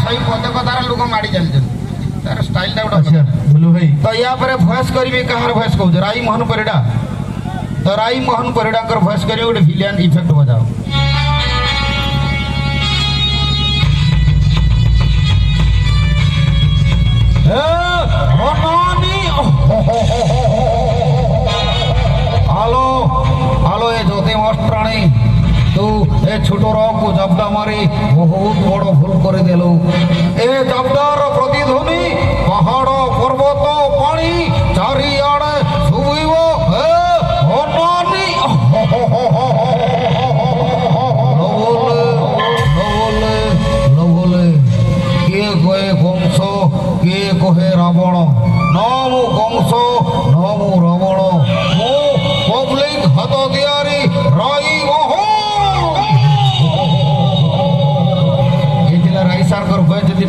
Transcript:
सही पदक तार लोक माड़ी चलते तार स्टाइल टा अच्छा बोलो भाई तो या पर भॉइस करी कहार भॉइस कहू राई मोहन परिडा तो राई मोहन परिडा कर भॉइस करी गोटे विलियन इफेक्ट बजाओ हालो हालो ए ज्योति मस्त्राणी तू ए छोट रॉक को जब्दा मारी बहुत बड़ भूल कर देलु ए जब्दार प्रतिध्वनि पहाड़ पर्वत पानी चारिआडे शुभिब ए अनानी लबले किए कहे कंस किए कहे रावण न मु कंस न मु रावण मु पब्लिक हाथ दियारी राई मोहन राई सार